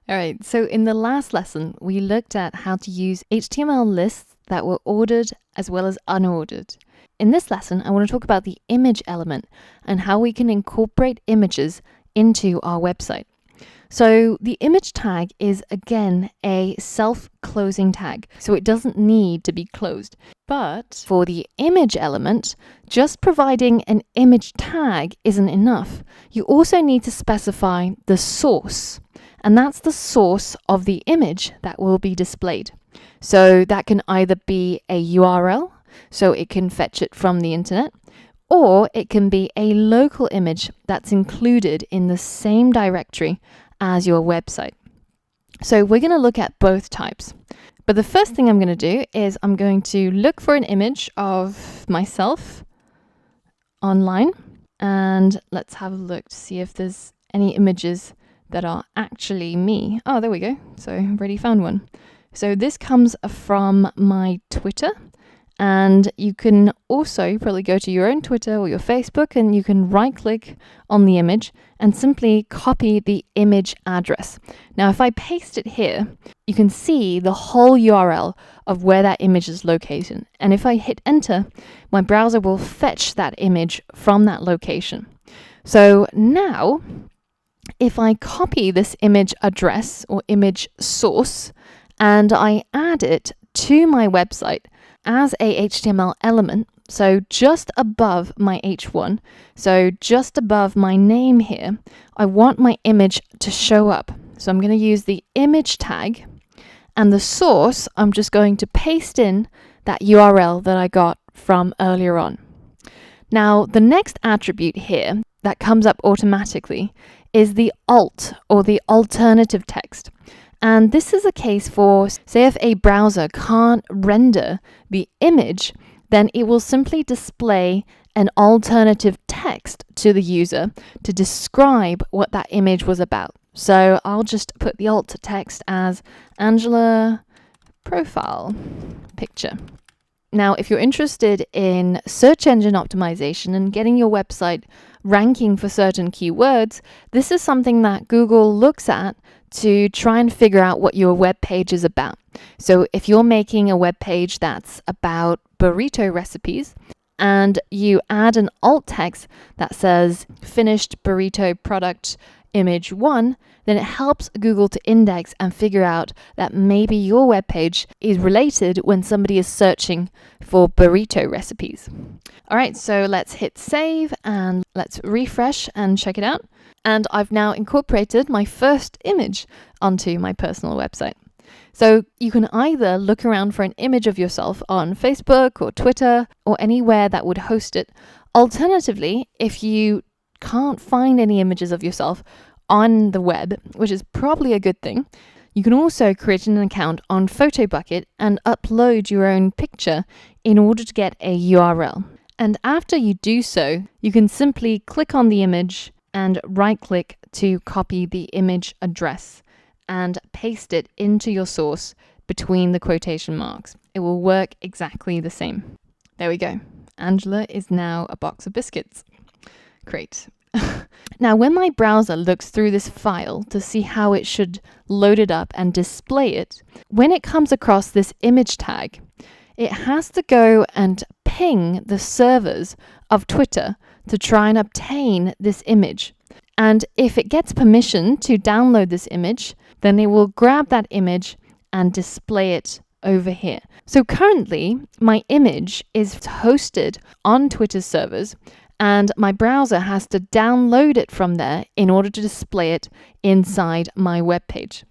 All right, so in the last lesson, we looked at how to use HTML lists that were ordered as well as unordered. In this lesson, I want to talk about the image element and how we can incorporate images into our website. So the image tag is, again, a self-closing tag, so it doesn't need to be closed. But for the image element, just providing an image tag isn't enough. You also need to specify the source, and that's the source of the image that will be displayed. So that can either be a URL, so it can fetch it from the internet, or it can be a local image that's included in the same directory as your website. So we're going to look at both types. But the first thing I'm going to do is I'm going to look for an image of myself online, and let's have a look to see if there's any images that are actually me. Oh, there we go. So I've already found one. So this comes from my Twitter, and you can also probably go to your own Twitter or your Facebook, and you can right click on the image and simply copy the image address. Now, if I paste it here, you can see the whole URL of where that image is located. And if I hit enter, my browser will fetch that image from that location. So now, if I copy this image address or image source and I add it to my website as a HTML element, so just above my H1, so just above my name here, I want my image to show up. So I'm going to use the image tag, and the source, I'm just going to paste in that URL that I got from earlier on. Now, the next attribute here that comes up automatically is the alt, or the alternative text. And this is a case for, say, if a browser can't render the image, then it will simply display an alternative text to the user to describe what that image was about. So I'll just put the alt text as Angela profile picture. Now, if you're interested in search engine optimization and getting your website ranking for certain keywords, this is something that Google looks at to try and figure out what your web page is about. So if you're making a web page that's about burrito recipes and you add an alt text that says finished burrito product image 1, then it helps Google to index and figure out that maybe your web page is related when somebody is searching for burrito recipes. All right, so let's hit save and let's refresh and check it out. And I've now incorporated my first image onto my personal website. So you can either look around for an image of yourself on Facebook or Twitter or anywhere that would host it. Alternatively, if you can't find any images of yourself on the web, which is probably a good thing, you can also create an account on Photobucket and upload your own picture in order to get a URL. And after you do so, you can simply click on the image and right-click to copy the image address and paste it into your source between the quotation marks. It will work exactly the same. There we go. Angela is now a box of biscuits. Great. Now, when my browser looks through this file to see how it should load it up and display it, when it comes across this image tag, it has to go and ping the servers of Twitter to try and obtain this image. And if it gets permission to download this image, then it will grab that image and display it over here. So currently, my image is hosted on Twitter's servers, and my browser has to download it from there in order to display it inside my web page.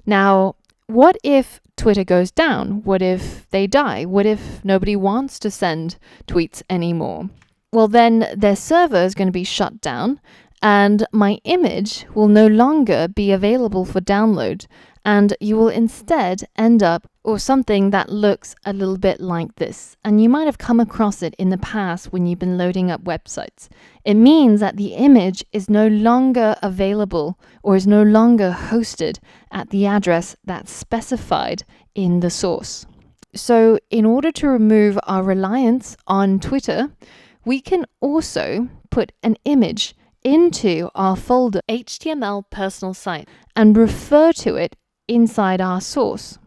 Now, what if Twitter goes down? What if they die? What if nobody wants to send tweets anymore? Well, then their server is going to be shut down, and my image will no longer be available for download, and you will instead end up with something that looks a little bit like this. And you might have come across it in the past when you've been loading up websites. It means that the image is no longer available or is no longer hosted at the address that's specified in the source. So in order to remove our reliance on Twitter, we can also put an image into our folder HTML personal site and refer to it inside our source.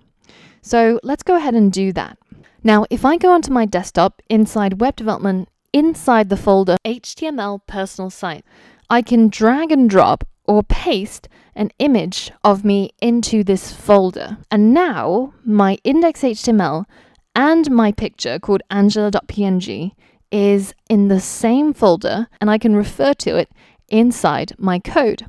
So let's go ahead and do that. Now, if I go onto my desktop inside web development, inside the folder HTML personal site, I can drag and drop or paste an image of me into this folder. And now my index.html and my picture called angela.png is in the same folder, and I can refer to it inside my code.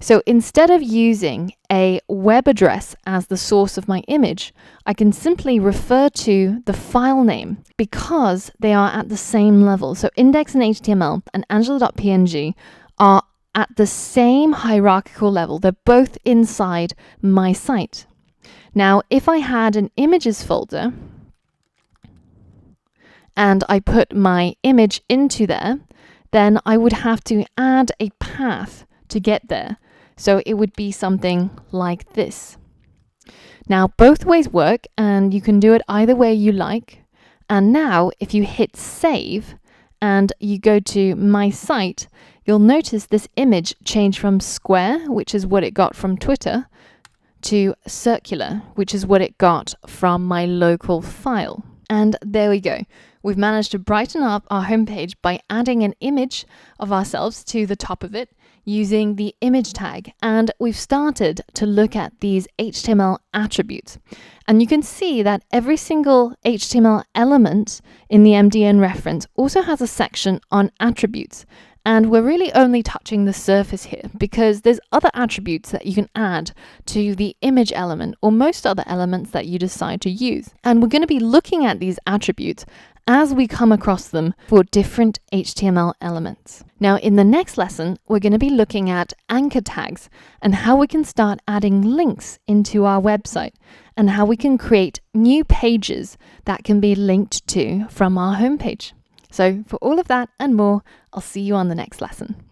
So instead of using a web address as the source of my image, I can simply refer to the file name because they are at the same level. So index.html and angela.png are at the same hierarchical level. They're both inside my site. Now, if I had an images folder and I put my image into there, then I would have to add a path to get there. So it would be something like this. Now, both ways work, and you can do it either way you like. And now, if you hit save and you go to my site, you'll notice this image change from square, which is what it got from Twitter, to circular, which is what it got from my local file. And there we go. We've managed to brighten up our homepage by adding an image of ourselves to the top of it using the image tag. And we've started to look at these HTML attributes. And you can see that every single HTML element in the MDN reference also has a section on attributes. And we're really only touching the surface here because there's other attributes that you can add to the image element or most other elements that you decide to use. And we're going to be looking at these attributes as we come across them for different HTML elements. Now, in the next lesson, we're going to be looking at anchor tags and how we can start adding links into our website and how we can create new pages that can be linked to from our homepage. So for all of that and more, I'll see you on the next lesson.